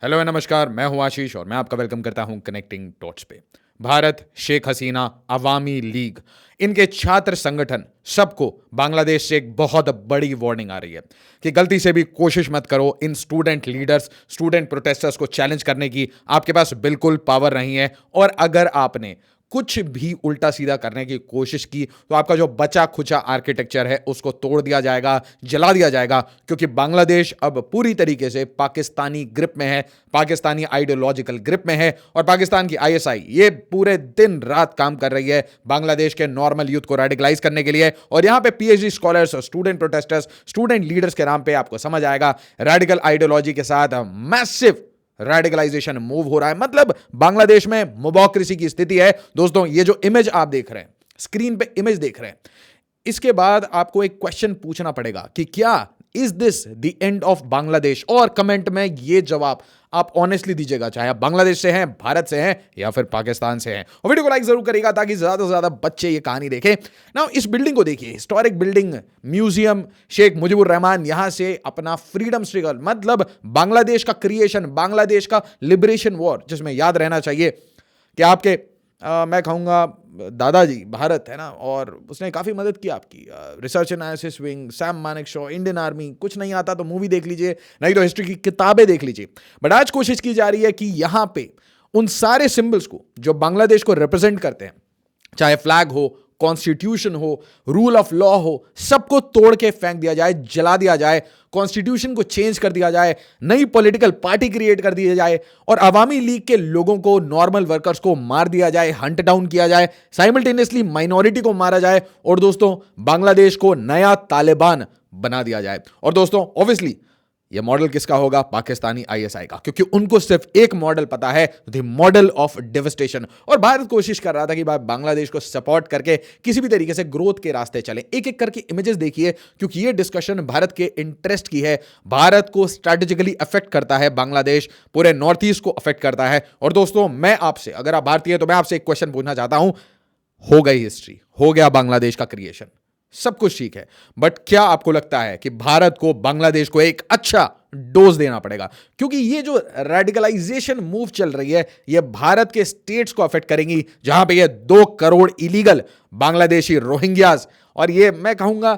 Hello नमस्कार, मैं हूं आशीष और मैं आपका वेलकम करता हूं कनेक्टिंग डॉट्स पे। भारत, शेख हसीना, अवामी लीग, इनके छात्र संगठन सबको बांग्लादेश से एक बहुत बड़ी वार्निंग आ रही है कि गलती से भी कोशिश मत करो इन स्टूडेंट लीडर्स, स्टूडेंट प्रोटेस्टर्स को चैलेंज करने की। आपके पास बिल्कुल पावर नहीं है और अगर आपने कुछ भी उल्टा सीधा करने की कोशिश की तो आपका जो बचा खुचा आर्किटेक्चर है उसको तोड़ दिया जाएगा, जला दिया जाएगा, क्योंकि बांग्लादेश अब पूरी तरीके से पाकिस्तानी ग्रिप में है, पाकिस्तानी आइडियोलॉजिकल ग्रिप में है और पाकिस्तान की आईएसआई ये पूरे दिन रात काम कर रही है बांग्लादेश के नॉर्मल यूथ को रेडिकलाइज करने के लिए। और यहां पे PhD scholars, student protesters, student leaders के नाम पे आपको समझ आएगा रेडिकल आइडियोलॉजी के साथ मैसिव रेडिकलाइजेशन मूव हो रहा है। मतलब बांग्लादेश में मोबोक्रेसी की स्थिति है। दोस्तों, ये जो इमेज आप देख रहे हैं, स्क्रीन पे इमेज देख रहे हैं, इसके बाद आपको एक क्वेश्चन पूछना पड़ेगा कि क्या is this the end of Bangladesh? और कमेंट में ये जवाब आप ऑनेस्टली दीजिएगा, चाहे आप बांग्लादेश से हैं, भारत से हैं या फिर पाकिस्तान से हैं। और वीडियो को लाइक जरूर करिएगा ताकि ज्यादा से ज्यादा बच्चे ये कहानी देखें। ना इस बिल्डिंग को देखिए, historic building, museum Sheikh Mujibur Rahman, यहां से अपना फ्रीडम स्ट्रगल, मतलब बांग्लादेश का क्रिएशन, बांग्लादेश का लिबरेशन वॉर, जिसमें याद रहना चाहिए कि आपके मैं कहूँगा दादाजी भारत है ना, और उसने काफ़ी मदद की आपकी। Research analysis wing, Sam Manekshaw, Indian army. कुछ नहीं आता तो मूवी देख लीजिए, नहीं तो हिस्ट्री की किताबें देख लीजिए। बट आज कोशिश की जा रही है कि यहाँ पे उन सारे सिंबल्स को जो बांग्लादेश को रिप्रेजेंट करते हैं, चाहे फ्लैग हो, कॉन्स्टिट्यूशन हो, रूल ऑफ लॉ हो, सबको तोड़ के फेंक दिया जाए, जला दिया जाए, कॉन्स्टिट्यूशन को चेंज कर दिया जाए, नई पॉलिटिकल पार्टी क्रिएट कर दी जाए और अवामी लीग के लोगों को, नॉर्मल वर्कर्स को मार दिया जाए, हंट डाउन किया जाए, साइमल्टेनियसली माइनॉरिटी को मारा जाए और दोस्तों बांग्लादेश को नया तालिबान बना दिया जाए। और दोस्तों ऑब्वियसली ये मॉडल किसका होगा? पाकिस्तानी आईएसआई का, क्योंकि उनको सिर्फ एक मॉडल पता है, द मॉडल ऑफ डेवस्टेशन। और भारत कोशिश कर रहा था कि बांग्लादेश को सपोर्ट करके किसी भी तरीके से ग्रोथ के रास्ते चले। एक एक करके इमेजेस देखिए, क्योंकि ये डिस्कशन भारत के इंटरेस्ट की है। भारत को स्ट्रैटेजिकली अफेक्ट करता है बांग्लादेश, पूरे नॉर्थ ईस्ट को अफेक्ट करता है। और दोस्तों मैं आपसे, अगर आप भारतीय हैं तो मैं आपसे एक क्वेश्चन पूछना चाहता हूं, हो गई हिस्ट्री, हो गया बांग्लादेश का क्रिएशन, सब कुछ ठीक है, बट क्या आपको लगता है कि भारत को बांग्लादेश को एक अच्छा डोज देना पड़ेगा? क्योंकि ये जो रेडिकलाइजेशन मूव चल रही है, ये भारत के स्टेट्स को अफेक्ट करेंगी, जहां पे ये 2 करोड़ इलीगल बांग्लादेशी रोहिंग्याज और ये मैं कहूंगा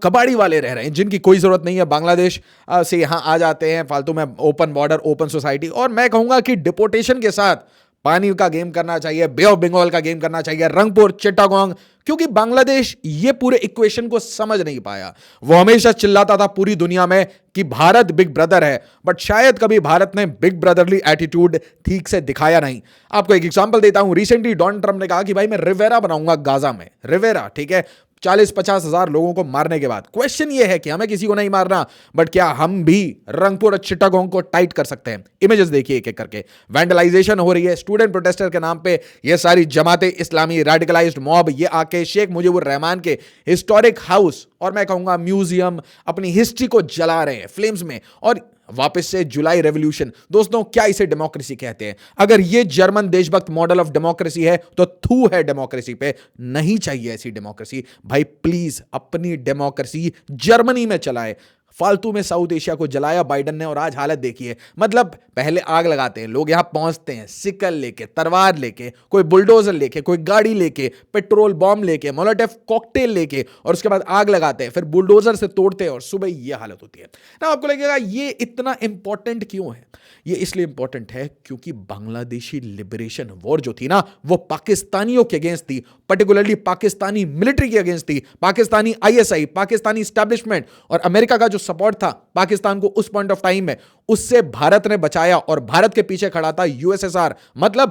कबाड़ी वाले रह रहे हैं, जिनकी कोई जरूरत नहीं है, बांग्लादेश से यहां आ जाते हैं फालतू में। ओपन बॉर्डर, ओपन सोसाइटी, और मैं कहूंगा कि डिपोटेशन के साथ पानी का गेम करना चाहिए, बे ऑफ बंगाल का गेम करना चाहिए, रंगपुर, चिट्टागोंग, क्योंकि बांग्लादेश ये पूरे इक्वेशन को समझ नहीं पाया। वो हमेशा चिल्लाता था पूरी दुनिया में कि भारत बिग ब्रदर है, बट शायद कभी भारत ने बिग ब्रदरली एटीट्यूड ठीक से दिखाया नहीं। आपको एक एग्जांपल देता हूं। रिसेंटली डोनाल्ड ट्रंप ने कहा कि भाई मैं रिवेरा बनाऊंगा गाजा में, रिवेरा, ठीक है, 40-50 हजार लोगों को मारने के बाद। क्वेश्चन ये है कि हमें किसी को नहीं मारना, बट क्या हम भी रंगपुर और चिट्टागोंग को टाइट कर सकते हैं? इमेजेस देखिए एक एक करके, वैंडलाइजेशन हो रही है स्टूडेंट प्रोटेस्टर के नाम पे। ये सारी जमाते इस्लामी रेडिकलाइज्ड मॉब ये आके शेख मुजीबुर रहमान के हिस्टोरिक हाउस और मैं कहूंगा म्यूजियम, अपनी हिस्ट्री को जला रहे हैं फ्लेम्स में। और वापस से जुलाई रेवोल्यूशन। दोस्तों क्या इसे डेमोक्रेसी कहते हैं? अगर ये जर्मन देशभक्त मॉडल ऑफ डेमोक्रेसी है तो थू है डेमोक्रेसी पे। नहीं चाहिए ऐसी डेमोक्रेसी भाई, प्लीज अपनी डेमोक्रेसी जर्मनी में चलाए। फालतू में साउथ एशिया को जलाया बाइडन ने और आज हालत देखिए। मतलब पहले आग लगाते हैं लोग, यहां पहुंचते हैं सिकल लेके, तलवार लेके, कोई बुलडोजर लेके, कोई गाड़ी लेके, पेट्रोल बॉम्ब लेके, मोलोटोव कॉकटेल लेके, और उसके बाद आग लगाते हैं, फिर बुलडोजर से तोड़ते हैं और सुबह ये हालत होती है ना। आपको लगेगा ये इतना इंपॉर्टेंट क्यों है? ये इसलिए इंपॉर्टेंट है क्योंकि बांग्लादेशी लिबरेशन वॉर जो थी ना, वो पाकिस्तानियों के अगेंस्ट थी, पर्टिकुलरली पाकिस्तानी मिलिट्री के अगेंस्ट थी, पाकिस्तानी आईएसआई, पाकिस्तानी एस्टैब्लिशमेंट और अमेरिका का जो सपोर्ट था पाकिस्तान को उस पॉइंट ऑफ टाइम में, उससे भारत ने बचाया। और भारत के पीछे खड़ा था यूएसएसआर। मतलब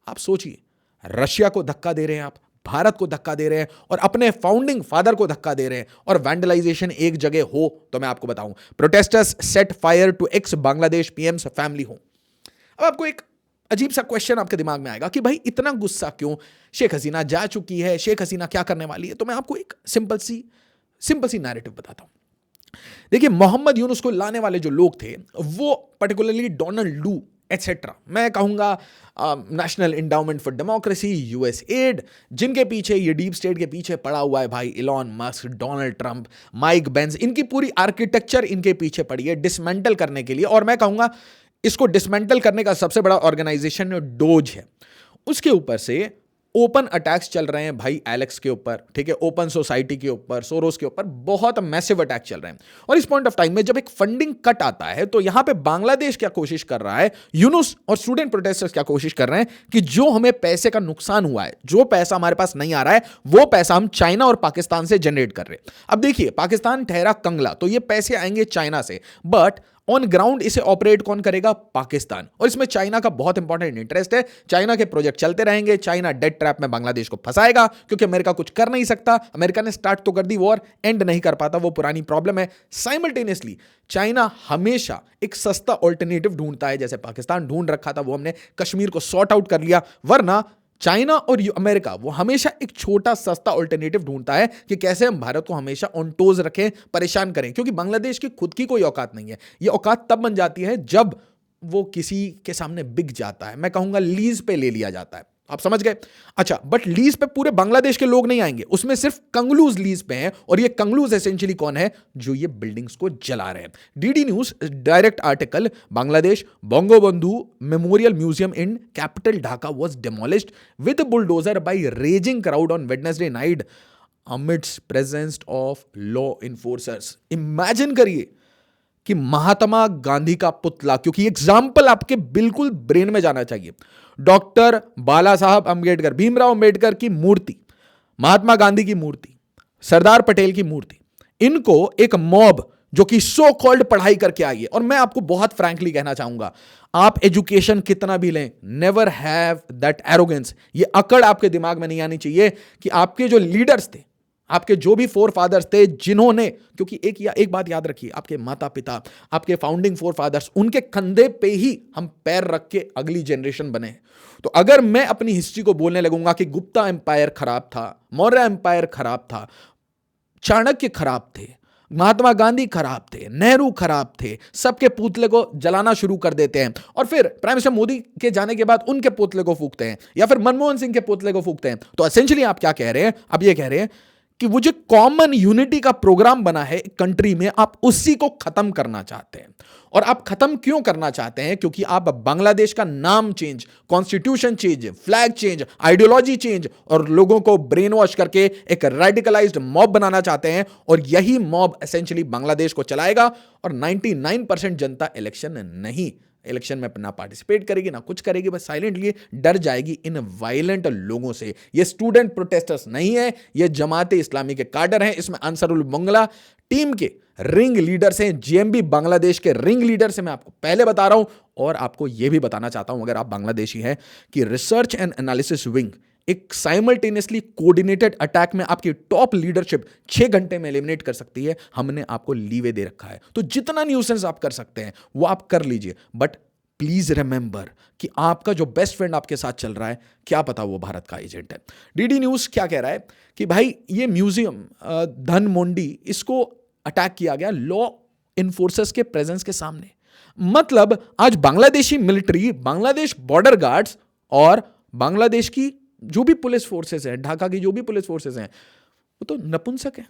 आप सोचिए, रशिया को धक्का दे रहे हैं आप, भारत को धक्का दे रहे हैं और अपने फाउंडिंग फादर को धक्का दे रहे हैं। और वैंडलाइजेशन एक जगह हो तो मैं आपको बताऊं, protesters set fire to ex Bangladesh PM's family home. अब आपको एक अजीब सा क्वेश्चन आपके दिमाग में आएगा कि भाई इतना गुस्सा क्यों? शेख हसीना जा चुकी है, शेख हसीना क्या करने वाली है? तो मैं आपको एक सिंपल सी नैरेटिव बताता हूं। देखिए, मोहम्मद यूनुस को लाने वाले जो लोग थे, वो पर्टिकुलरली डोनाल्ड लू एटसेट्रा, मैं कहूंगा national endowment for democracy, US add, जिनके पीछे, ये डीप स्टेट के पीछे पड़ा हुआ है भाई Elon Musk, Donald Trump, Mike Pence, इनकी पूरी आर्किटेक्चर इनके पीछे पड़ी है डिसमेंटल करने के लिए। और मैं कहूंगा इसको डिसमेंटल करने का सबसे बड़ा ऑर्गेनाइजेशन डोज है। उसके ऊपर से ओपन अटैक्स चल रहे हैं भाई, एलेक्स के ऊपर, ठीक है, ओपन सोसाइटी के ऊपर, सोरोस के ऊपर बहुत मैसिव अटैक चल रहे हैं। और इस पॉइंट ऑफ टाइम में जब एक फंडिंग कट आता है तो यहां पे बांग्लादेश क्या कोशिश कर रहा है, यूनुस और स्टूडेंट प्रोटेस्टर्स क्या कोशिश कर रहे हैं कि जो हमें पैसे का नुकसान हुआ है, जो पैसा हमारे पास नहीं आ रहा है, वो पैसा हम चाइना और पाकिस्तान से जनरेट कर रहे हैं। अब देखिए, पाकिस्तान ठहरा कंगला, तो ये पैसे आएंगे चाइना से, बट ऑन ग्राउंड इसे ऑपरेट कौन करेगा? पाकिस्तान। और इसमें चाइना का बहुत इंपॉर्टेंट इंटरेस्ट है। चाइना के प्रोजेक्ट चलते रहेंगे, चाइना डेड ट्रैप में बांग्लादेश को फंसाएगा, क्योंकि अमेरिका कुछ कर नहीं सकता। अमेरिका ने स्टार्ट तो कर दी वॉर, एंड नहीं कर पाता, वो पुरानी प्रॉब्लम है। साइमल्टेनियसली चाइना हमेशा एक सस्ता ऑल्टरनेटिव ढूंढता है, जैसे पाकिस्तान ढूंढ रखा था, वो हमने कश्मीर को सॉर्ट आउट कर लिया। वरना चाइना और अमेरिका वो हमेशा एक छोटा सस्ता ऑल्टरनेटिव ढूंढता है कि कैसे हम भारत को हमेशा ऑन टोज रखें, परेशान करें, क्योंकि बांग्लादेश की खुद की कोई औकात नहीं है। ये औकात तब बन जाती है जब वो किसी के सामने बिक जाता है, मैं कहूंगा लीज पे ले लिया जाता है। आप समझ गए? अच्छा, बट लीज पे पूरे बांग्लादेश के लोग नहीं आएंगे, उसमें सिर्फ कंगलूज लीज पे हैं। और ये कंगलूज एसेंशियली कौन है? जो ये बिल्डिंग्स को जला रहे हैं। DD news direct article, Bangladesh Bangabandhu memorial museum in capital Dhaka was demolished with bulldozer by raging crowd on Wednesday night amidst presence of law enforcers. Imagine करिए कि महात्मा गांधी का पुतला, क्योंकि एग्जाम्पल आपके बिल्कुल ब्रेन में जाना चाहिए, डॉक्टर बाला साहब अंबेडकर, भीमराव अंबेडकर की मूर्ति, महात्मा गांधी की मूर्ति, सरदार पटेल की मूर्ति, इनको एक मॉब जो कि सो कॉल्ड पढ़ाई करके आई है। और मैं आपको बहुत फ्रैंकली कहना चाहूंगा, आप एजुकेशन कितना भी लें, नेवर हैव दैट एरोगेंस, ये अकड़ आपके दिमाग में नहीं आनी चाहिए कि आपके जो लीडर्स थे, आपके जो भी फोर फादर्स थे, जिन्होंने, क्योंकि एक बात याद रखिए, आपके माता पिता, आपके फाउंडिंग फोर फादर्स, उनके कंधे पे ही हम पैर रख के अगली जनरेशन बने। तो अगर मैं अपनी हिस्ट्री को बोलने लगूंगा कि गुप्ता एम्पायर खराब था, मौर्य एम्पायर खराब था, चाणक्य खराब थे, महात्मा गांधी खराब थे, नेहरू खराब थे, सबके पुतले को जलाना शुरू कर देते हैं, और फिर प्राइम मिनिस्टर मोदी के जाने के बाद उनके पुतले को फूकते हैं, या फिर मनमोहन सिंह के पुतले को फूकते हैं, तो एसेंशियली आप क्या कह रहे हैं? अब ये कह रहे हैं कि वो जो कॉमन यूनिटी का प्रोग्राम बना है कंट्री में, आप उसी को खत्म करना चाहते हैं। और आप खत्म क्यों करना चाहते हैं? क्योंकि आप बांग्लादेश का नाम change, constitution change, flag change, ideology change और लोगों को ब्रेन वॉश करके एक रेडिकलाइज्ड मॉब बनाना चाहते हैं। और यही मॉब एसेंशियली बांग्लादेश को चलाएगा। और 99% जनता इलेक्शन में ना पार्टिसिपेट करेगी, ना कुछ करेगी, बस साइलेंटली डर जाएगी इन वायलेंट लोगों से। ये स्टूडेंट प्रोटेस्टर्स नहीं है, ये जमाते इस्लामी के काडर हैं। इसमें अंसरुल मंगला टीम के रिंग लीडर्स हैं, जेएमबी बांग्लादेश के रिंग लीडर्स हैं, मैं आपको पहले बता रहा हूं। और आपको यह भी बताना चाहता हूं, अगर आप बांग्लादेशी हैं, कि रिसर्च एंड एनालिसिस विंग एक साइमल्टेनियसली कोऑर्डिनेटेड अटैक में आपकी टॉप लीडरशिप 6 घंटे में एलिमिनेट कर सकती है। हमने आपको लीवे दे रखा है, तो जितना न्यूसेंस आप कर सकते हैं वो आप कर लीजिए, बट प्लीज रिमेंबर कि आपका जो बेस्ट फ्रेंड आपके साथ चल रहा है, क्या पता वो भारत का एजेंट है। डीडी न्यूज क्या कह रहा है कि भाई ये म्यूजियम धनमोंडी, इसको अटैक किया गया लॉ इन्फोर्सर्स के प्रेजेंस के सामने। मतलब आज Bangladeshi military, Bangladesh border guards और बांग्लादेश की जो भी पुलिस फोर्सेस हैं, ढाका की जो भी पुलिस फोर्सेस हैं, वो तो नपुंसक है।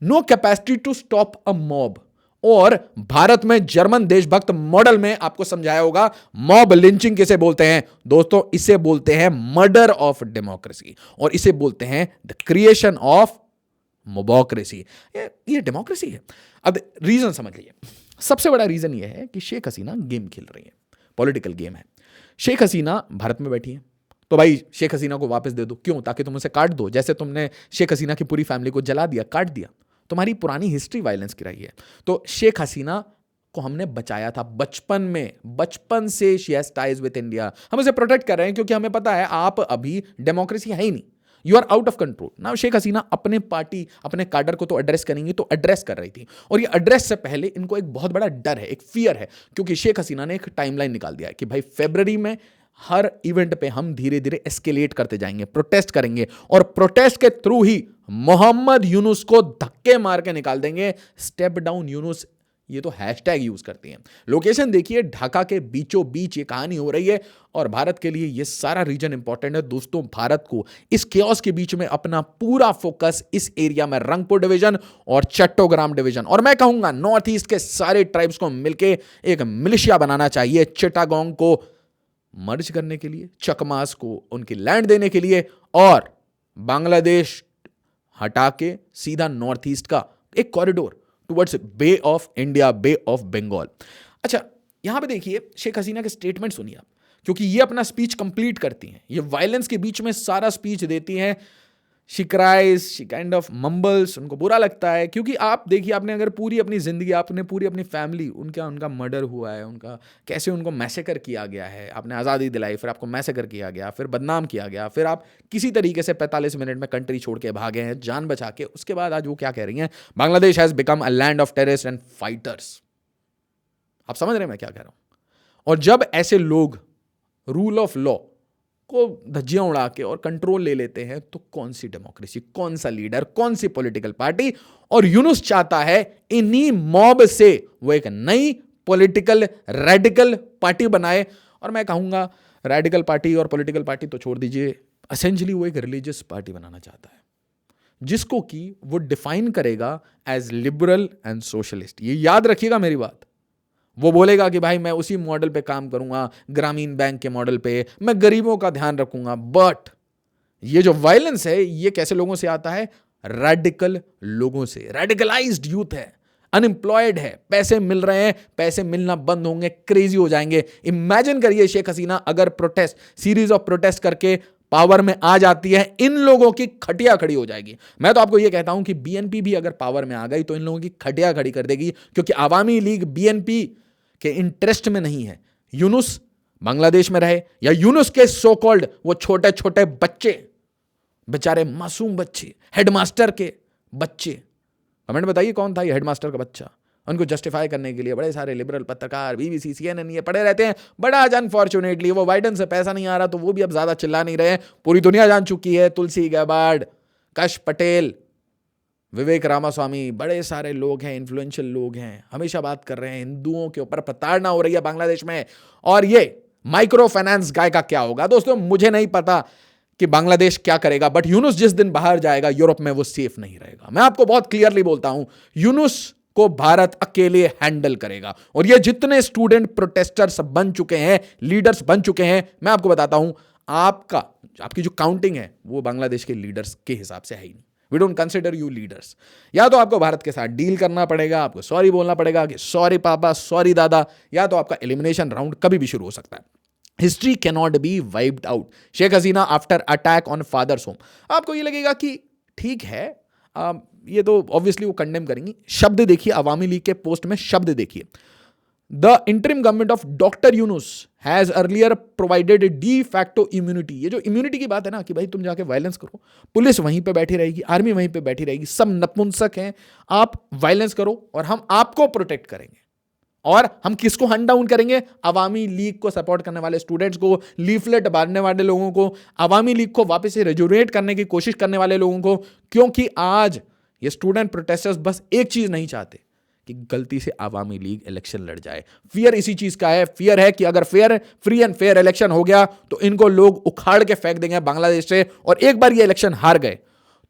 No capacity to stop a mob. और भारत में जर्मन देशभक्त मॉडल में आपको समझाया होगा मॉब लिंचिंग किसे बोलते हैं दोस्तों? इसे बोलते हैं मर्डर ऑफ डेमोक्रेसी, और इसे बोलते हैं द क्रिएशन ऑफ मोबोक्रेसी। ये डेमोक्रेसी है। अब रीजन समझ लीजिए। सबसे बड़ा रीजन यह है कि शेख हसीना गेम खेल रही है, पॉलिटिकल गेम है। शेख हसीना भारत में बैठी है, तो भाई शेख हसीना को वापस दे दो। क्यों? ताकि तुम उसे काट दो, जैसे तुमने शेख हसीना की पूरी फैमिली को जला दिया, काट दिया। तुम्हारी पुरानी हिस्ट्री वायलेंस की रही है। तो शेख हसीना को हमने बचाया था बचपन में, बचपन से she has ties with India. हम उसे प्रोटेक्ट कर रहे हैं क्योंकि हमें पता है आप अभी डेमोक्रेसी है ही नहीं, you are out of control ना। शेख हसीना अपने पार्टी, अपने काडर को तो एड्रेस करेंगी, तो एड्रेस कर रही थी। और ये एड्रेस से पहले इनको एक बहुत बड़ा डर है, एक फियर है, क्योंकि शेख हसीना ने एक टाइमलाइन निकाल दिया है कि भाई फरवरी में हर इवेंट पे हम धीरे धीरे एस्केलेट करते जाएंगे, प्रोटेस्ट करेंगे, और प्रोटेस्ट के थ्रू ही मोहम्मद यूनुस को धक्के मार के निकाल देंगे। स्टेप डाउन यूनुस ये तो हैशटैग यूज करती हैं। लोकेशन देखिए, ढाका के बीचों बीच ये कहानी हो रही है और भारत के लिए ये सारा रीजन इंपॉर्टेंट है दोस्तों। भारत को इस केओस के बीच में अपना पूरा फोकस इस एरिया में रंगपुर डिवीजन और चट्टोग्राम डिवीजन और मैं कहूंगा नॉर्थ ईस्ट के सारे ट्राइब्स को मिलकर एक मिलिशिया बनाना चाहिए, चिटागोंग को मर्ज करने के लिए, चकमास को उनकी लैंड देने के लिए और बांग्लादेश हटा के सीधा नॉर्थ ईस्ट का एक corridor towards Bay of India, Bay of Bengal. अच्छा, यहां पे देखिए शेख हसीना के स्टेटमेंट सुनिए आप, क्योंकि ये अपना स्पीच कंप्लीट करती हैं, ये वायलेंस के बीच में सारा स्पीच देती हैं। She cries, she kind of mumbles, उनको बुरा लगता है क्योंकि आप देखिए, आपने अगर पूरी अपनी जिंदगी, आपने पूरी अपनी फैमिली, उनका मर्डर हुआ है, उनका कैसे उनको मैसेकर किया गया है, आपने आज़ादी दिलाई, फिर आपको मैसेकर किया गया, फिर बदनाम किया गया, फिर आप किसी तरीके से 45 मिनट में कंट्री छोड़ के भागे हैं जान बचा के, उसके बाद आज वो क्या कह रही हैं, Bangladesh has become a land of terrorist and fighters. आप समझ रहे हैं मैं क्या कह रहा हूं? और जब ऐसे लोग रूल ऑफ लॉ को धज्जियां उड़ा के और कंट्रोल ले लेते हैं तो कौन सी डेमोक्रेसी, कौन सा लीडर, कौन सी पॉलिटिकल पार्टी? और यूनुस चाहता है इन्हीं मॉब से वो एक नई पॉलिटिकल रेडिकल पार्टी बनाए। और मैं कहूंगा रेडिकल पार्टी और पॉलिटिकल पार्टी तो छोड़ दीजिए, एसेंशियली वो एक रिलीजियस पार्टी बनाना चाहता है जिसको कि वो डिफाइन करेगा एज लिबरल एंड सोशलिस्ट। ये याद रखिएगा मेरी बात। वो बोलेगा कि भाई मैं उसी मॉडल पे काम करूंगा, ग्रामीण बैंक के मॉडल पे, मैं गरीबों का ध्यान रखूंगा। बट ये जो वायलेंस है ये कैसे लोगों से आता है? रेडिकल लोगों से। रेडिकलाइज्ड यूथ है, अनएम्प्लॉयड है, पैसे मिल रहे हैं, पैसे मिलना बंद होंगे, क्रेजी हो जाएंगे। इमेजिन करिए शेख हसीना अगर प्रोटेस्ट, सीरीज ऑफ प्रोटेस्ट करके पावर में आ जाती है, इन लोगों की खटिया खड़ी हो जाएगी। मैं तो आपको यह कहता हूं कि बीएनपी भी अगर पावर में आ गई तो इन लोगों की खटिया खड़ी कर देगी, क्योंकि आवामी लीग बीएनपी के इंटरेस्ट में नहीं है यूनुस बांग्लादेश में रहे या यूनुस के सो कॉल्ड वो छोटे छोटे बच्चे, बेचारे मासूम बच्चे, हेडमास्टर के बच्चे। कमेंट बताइए कौन था ये हेडमास्टर का बच्चा? उनको जस्टिफाई करने के लिए बड़े सारे लिबरल पत्रकार, बीबीसी, सीएनएन ये पड़े रहते हैं। बड़ा आज अनफॉर्चुनेटली वो बाइडेन से पैसा नहीं आ रहा तो वो भी अब ज्यादा चिल्ला नहीं रहे। पूरी दुनिया जान चुकी है, तुलसी गैबार्ड, कश पटेल, विवेक रामास्वामी, बड़े सारे लोग हैं, इन्फ्लुएंशियल लोग हैं, हमेशा बात कर रहे हैं हिंदुओं के ऊपर प्रताड़ना हो रही है बांग्लादेश में। और ये माइक्रो फाइनेंस गाय का क्या होगा? दोस्तों मुझे नहीं पता कि बांग्लादेश क्या करेगा, बट यूनुस जिस दिन बाहर जाएगा यूरोप में वो सेफ नहीं रहेगा। मैं आपको बहुत क्लियरली बोलता हूं, यूनुस को भारत अकेले हैंडल करेगा। और ये जितने स्टूडेंट प्रोटेस्टर्स बन चुके हैं, लीडर्स बन चुके हैं, मैं आपको बताता हूं, आपकी जो काउंटिंग है वो बांग्लादेश के लीडर्स के हिसाब से है ही नहीं। We don't consider you leaders. या तो आपको भारत के साथ डील करना पड़ेगा, आपको सॉरी बोलना पड़ेगा कि सॉरी पापा, सॉरी दादा, या तो आपका एलिमिनेशन राउंड कभी भी शुरू हो सकता है। History cannot be wiped out. Sheikh Hasina after attack on father's home. आपको ये लगेगा कि ठीक है, ये तो ऑब्वियसली वो कंडेम करेंगी। शब्द देखिए, अवामी लीग के पोस्ट में शब्द देखिए, the interim government of doctor Yunus has earlier provided de facto immunity. ये जो इम्यूनिटी की बात है ना कि भाई तुम जाके वायलेंस करो, पुलिस वहीं पे बैठी रहेगी, आर्मी वहीं पे बैठी रहेगी, सब नपुंसक हैं, आप वायलेंस करो और हम आपको प्रोटेक्ट करेंगे। और हम किसको हंट डाउन करेंगे? अवामी लीग को सपोर्ट करने वाले स्टूडेंट्स को, लीफलेट बांटने वाले लोगों को, अवामी लीग को वापस से रेजुरेट करने की कोशिश करने वाले लोगों को। क्योंकि आज ये स्टूडेंट प्रोटेस्टर्स बस एक चीज नहीं चाहते कि गलती से अवामी लीग इलेक्शन लड़ जाए। फियर इसी चीज का है, फियर है कि अगर फ्री एंड फेयर इलेक्शन हो गया तो इनको लोग उखाड़ के फेंक देंगे बांग्लादेश से। और एक बार ये इलेक्शन हार गए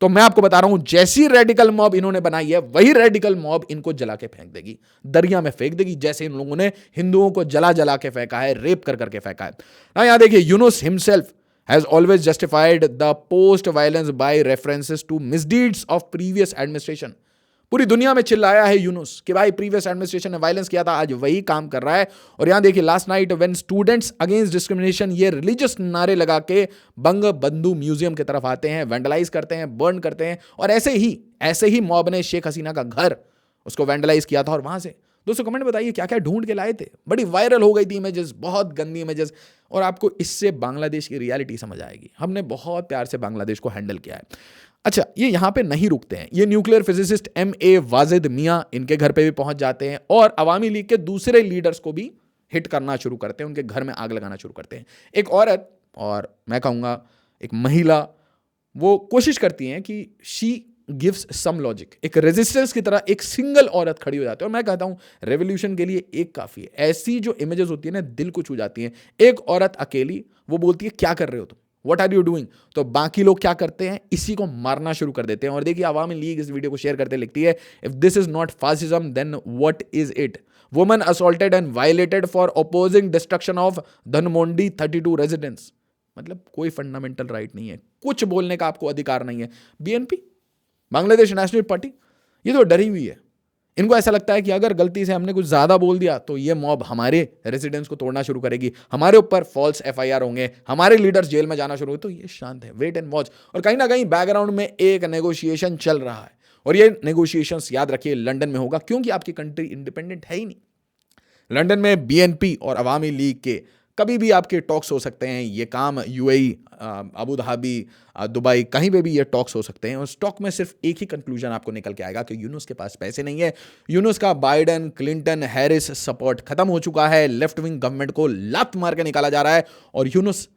तो मैं आपको बता रहा हूं, जैसी रेडिकल मॉब इन्होंने बनाई है वही रेडिकल मॉब इनको जला के फेंक देगी, दरिया में फेंक देगी, जैसे इन लोगों ने हिंदुओं को जला जला के फेंका है, रेप कर करके फेंका है ना। यहां देखिए, Yunus himself has always justified the post violence by references to misdeeds of previous administration। पूरी दुनिया में चिल्लाया है यूनुस कि भाई प्रीवियस एडमिनिस्ट्रेशन ने वायलेंस किया था, आज वही काम कर रहा है। और यहां देखिए, last night when students against discrimination, ये रिलीजियस नारे लगा के बंग बंधु म्यूजियम की तरफ आते हैं, वैंडलाइज करते हैं, बर्न करते हैं। और ऐसे ही मॉब ने शेख हसीना का घर उसको वैंडलाइज किया था। और वहां से दोस्तों कमेंट बताइए क्या क्या ढूंढ के लाए थे। बड़ी वायरल हो गई थी इमेजेस, बहुत गंदी इमेजेस। और आपको इससे बांग्लादेश की रियलिटी समझ आएगी। हमने बहुत प्यार से बांग्लादेश को हैंडल किया है। अच्छा, ये यहां पे नहीं रुकते हैं, ये न्यूक्लियर फिजिसिस्ट MA वाजिद मियां, इनके घर पे भी पहुंच जाते हैं और अवामी लीग के दूसरे लीडर्स को भी हिट करना शुरू करते हैं, उनके घर में आग लगाना शुरू करते हैं। एक औरत, और मैं कहूंगा एक महिला, वो कोशिश करती हैं कि शी गिव्स सम लॉजिक, एक रेजिस्टेंस की तरह एक सिंगल औरत खड़ी हो जाती है। और मैं कहता हूं रेवोल्यूशन के लिए एक काफी है। ऐसी जो इमेजेस होती है ना, दिल को छू जाती हैं। एक औरत अकेली, वो बोलती है क्या कर रहे हो तुम, व्हाट आर यू डूइंग, तो बाकी लोग क्या करते हैं, इसी को मारना शुरू कर देते हैं। और देखिए अवामी लीग इस वीडियो को शेयर करते लिखती है, if this is not fascism then what is it, woman assaulted and violated for opposing destruction of Dhanmondi 32 residents. मतलब कोई फंडामेंटल राइट नहीं है, कुछ बोलने का आपको अधिकार नहीं है। बीएनपी, बांग्लादेश नेशनल पार्टी, ये तो डरी हुई है। इनको ऐसा लगता है कि अगर गलती से हमने कुछ ज्यादा बोल दिया तो ये मॉब हमारे रेजिडेंस को तोड़ना शुरू करेगी, हमारे ऊपर फॉल्स एफआईआर होंगे, हमारे लीडर्स जेल में जाना शुरू होंगे। तो ये शांत है, वेट एंड वॉच। और कहीं ना कहीं बैकग्राउंड में एक नेगोशिएशन चल रहा है, और ये नेगोशिएशंस याद रखिए लंदन में होगा, क्योंकि आपकी कंट्री इंडिपेंडेंट है ही नहीं। लंदन में बीएनपी और अवामी लीग के कभी भी आपके टॉक्स हो सकते हैं। ये काम यूएई, अबू धाबी, दुबई, कहीं पे भी ये टॉक्स हो सकते हैं। और स्टॉक में सिर्फ एक ही कंक्लूजन आपको निकल के आएगा कि यूनुस के पास पैसे नहीं है। यूनुस का बाइडेन, क्लिंटन, हैरिस सपोर्ट खत्म हो चुका है। लेफ्ट विंग गवर्नमेंट को लात मार के निकाला जा रहा है, और यूनुस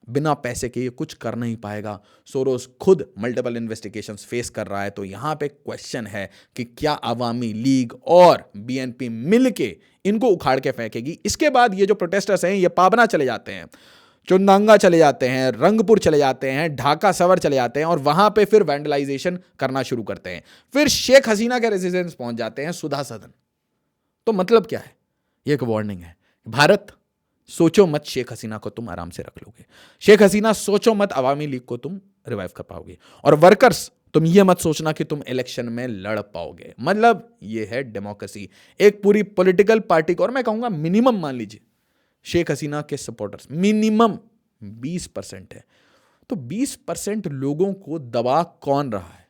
बिना पैसे के ये कुछ कर नहीं पाएगा। सोरोस खुद मल्टीपल इन्वेस्टिगेशंस फेस कर रहा है। तो यहां पे क्वेश्चन है कि क्या अवामी लीग और बीएनपी मिलके इनको उखाड़ के फेंकेगी। इसके बाद ये जो प्रोटेस्टर्स हैं ये पाबना चले जाते हैं, चुंदांगा चले जाते हैं, रंगपुर चले जाते हैं, ढाका सवर चले जाते हैं, और वहां पे फिर वैंडलाइजेशन करना शुरू करते हैं। फिर शेख हसीना के रेजिडेंस पहुंच जाते हैं, सुधा सदन। तो मतलब क्या है, ये एक वार्निंग है। भारत, सोचो मत शेख हसीना को तुम आराम से रख लोगे। शेख हसीना, सोचो मत अवामी लीग को तुम रिवाइव कर पाओगे। और वर्कर्स, तुम ये मत सोचना कि तुम इलेक्शन में लड़ पाओगे। मतलब ये है डेमोक्रेसी। एक पूरी पॉलिटिकल पार्टी को, और मैं कहूंगा मिनिमम मान लीजिए शेख हसीना के सपोर्टर्स मिनिमम 20% है, तो 20% लोगों को दबा कौन रहा है,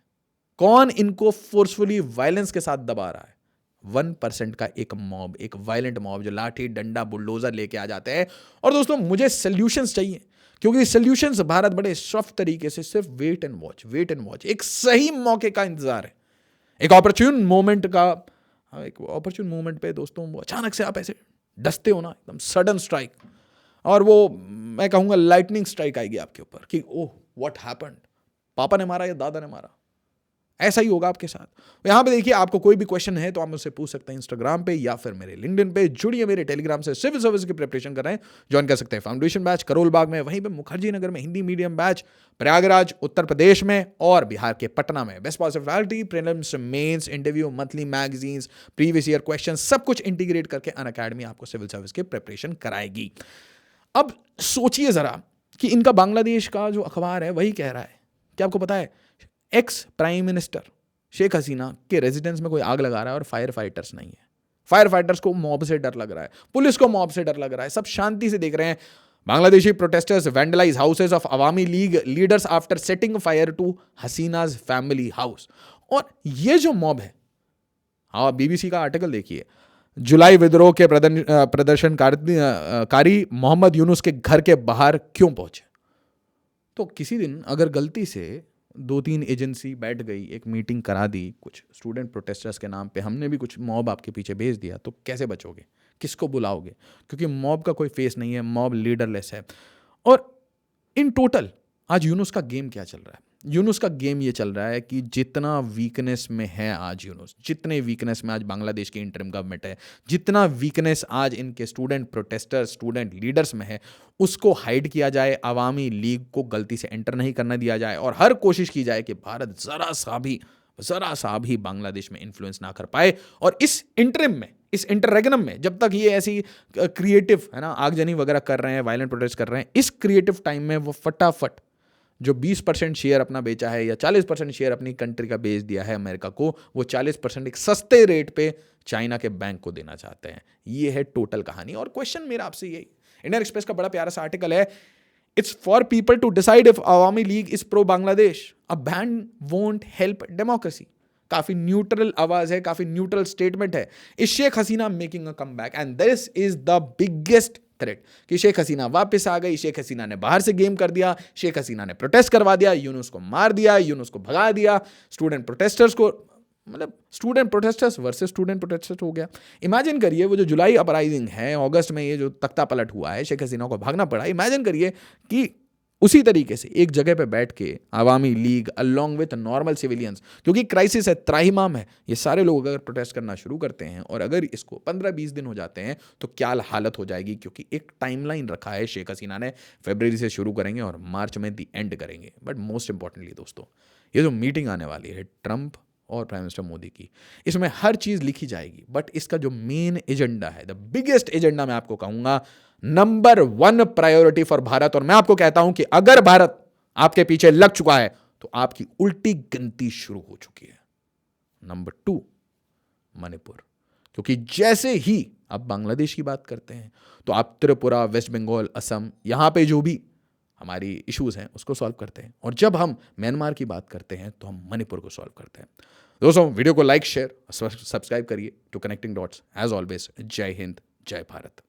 कौन इनको फोर्सफुली वायलेंस के साथ दबा रहा है? 1% का एक मॉब, एक वायलेंट मॉब जो लाठी डंडा बुलडोजर लेके आ जाते हैं। और दोस्तों मुझे सोल्यूशंस चाहिए, क्योंकि सोल्यूशंस भारत बड़े सॉफ्ट तरीके से सिर्फ वेट एंड वॉच, एक सही मौके का इंतजार है, एक ऑपरच्यून मोमेंट का। एक ऑपरच्यून मोमेंट पे दोस्तों वो अचानक से आप ऐसे डसते हो ना, एकदम सडन स्ट्राइक, और वो मैं कहूंगा लाइटनिंग स्ट्राइक आएगी आपके ऊपर कि ओह व्हाट हैपेंड, पापा ने मारा या दादा ने मारा। ऐसा ही होगा आपके साथ। यहां पे देखिए, आपको कोई भी क्वेश्चन है तो आप मुझसे पूछ सकते हैं इंस्टाग्राम पे या फिर मेरे लिंक्डइन पे। जुड़िए मेरे टेलीग्राम से, सिविल सर्विस की प्रिपरेशन कर रहे हैं, ज्वाइन कर सकते हैं फाउंडेशन बैच करोल बाग में, वहीं पे मुखर्जी नगर में हिंदी मीडियम बैच, प्रयागराज उत्तर प्रदेश में, और बिहार के पटना में। Best possibility, prelims, mains, interview, monthly magazines, previous year question, सब कुछ इंटीग्रेट करके अनअकैडमी आपको सिविल सर्विस की प्रिपरेशन कराएगी। अब सोचिए जरा कि इनका बांग्लादेश का जो अखबार है वही कह रहा है कि आपको पता है ex prime minister Sheikh Hasina के रेजिडेंस में कोई आग लगा रहा है और फायर फाइटर्स नहीं है। फायर फाइटर्स को मॉब से डर लग रहा है, पुलिस को मॉब से डर लग रहा है, सब शांति से देख रहे हैं। Bangladeshi protesters vandalise houses of Awami League leaders after setting fire to Hasina's family house. और ये जो मॉब है, हाँ बीबीसी का आर्टिकल देखिए, जुलाई विद्रोह के प्रदर्शनकारी मोहम्मद यूनुस के घर के बाहर क्यों पहुंचे। तो किसी दिन अगर गलती से 2-3 एजेंसी बैठ गई, एक मीटिंग करा दी कुछ स्टूडेंट प्रोटेस्टर्स के नाम पे, हमने भी कुछ मॉब आपके पीछे भेज दिया, तो कैसे बचोगे, किसको बुलाओगे? क्योंकि मॉब का कोई फेस नहीं है, मॉब लीडरलेस है। और इन टोटल आज यूनुस का गेम क्या चल रहा है? यूनुस का गेम ये चल रहा है कि जितना वीकनेस में है आज यूनुस, जितने वीकनेस में आज बांग्लादेश की इंटरिम गवर्नमेंट है, जितना वीकनेस आज इनके स्टूडेंट प्रोटेस्टर्स, स्टूडेंट लीडर्स में है, उसको हाइड किया जाए, अवामी लीग को गलती से एंटर नहीं करने दिया जाए, और हर कोशिश की जाए कि भारत जरा सा भी बांग्लादेश में इन्फ्लुएंस ना कर पाए। और इस इंटरिम में, इस इंटररेगनम में, जब तक ये ऐसी क्रिएटिव है ना आगजनी वगैरह कर रहे हैं, वायलेंट प्रोटेस्ट कर रहे हैं, इस क्रिएटिव टाइम में वो फटाफट जो 20% शेयर अपना बेचा है या 40% शेयर अपनी कंट्री का बेच दिया है अमेरिका को, वो 40% एक सस्ते रेट पे चाइना के बैंक को देना चाहते हैं। ये है टोटल कहानी। और क्वेश्चन मेरा आपसे यही, इंडियन एक्सप्रेस का बड़ा प्यारा सा आर्टिकल है, it's for people to decide if Awami League is pro Bangladesh, a ban won't help democracy. काफी न्यूट्रल आवाज है, काफी न्यूट्रल स्टेटमेंट है। Is Sheikh Hasina making a comeback and this is the biggest threat कि शेख हसीना वापस आ गई, शेख हसीना ने बाहर से गेम कर दिया, शेख हसीना ने प्रोटेस्ट करवा दिया, यूनुस को मार दिया, यूनुस को भगा दिया, स्टूडेंट प्रोटेस्टर्स को, मतलब student protesters versus student protesters हो गया। इमेजिन करिए वो जो जुलाई अपराइजिंग है, अगस्त में ये जो तख्ता पलट हुआ है, शेख हसीना को भागना पड़ा, इमेजिन करिए कि उसी तरीके से एक जगह पे बैठ के Awami League along with normal civilians, क्योंकि क्राइसिस है, त्राहिमाम है, ये सारे लोग अगर प्रोटेस्ट करना शुरू करते हैं और अगर इसको 15-20 दिन हो जाते हैं तो क्या हालत हो जाएगी, क्योंकि एक टाइमलाइन रखा है शेख हसीना ने, फरवरी से शुरू करेंगे और मार्च में दी एंड करेंगे। बट मोस्ट इंपॉर्टेंटली दोस्तों, ये जो मीटिंग आने वाली है ट्रंप और प्राइम मिनिस्टर मोदी की, इसमें हर चीज़ लिखी जाएगी, बट इसका जो मेन एजेंडा है, द बिगेस्ट एजेंडा मैं आपको कहूंगा, नंबर 1 प्रायोरिटी फॉर भारत, और मैं आपको कहता हूं कि अगर भारत आपके पीछे लग चुका है तो आपकी उल्टी गिनती शुरू हो चुकी है। नंबर 2 मणिपुर, क्योंकि जैसे ही आप बांग्लादेश की बात करते हैं तो आप त्रिपुरा, वेस्ट बंगाल, असम, यहां पे जो भी हमारी इश्यूज हैं उसको सॉल्व करते हैं, और जब हम म्यांमार की बात करते हैं तो हम मणिपुर को सॉल्व करते हैं। दोस्तों, वीडियो को लाइक, शेयर, सब्सक्राइब करिए to connecting dots. As always, जय हिंद, जय भारत।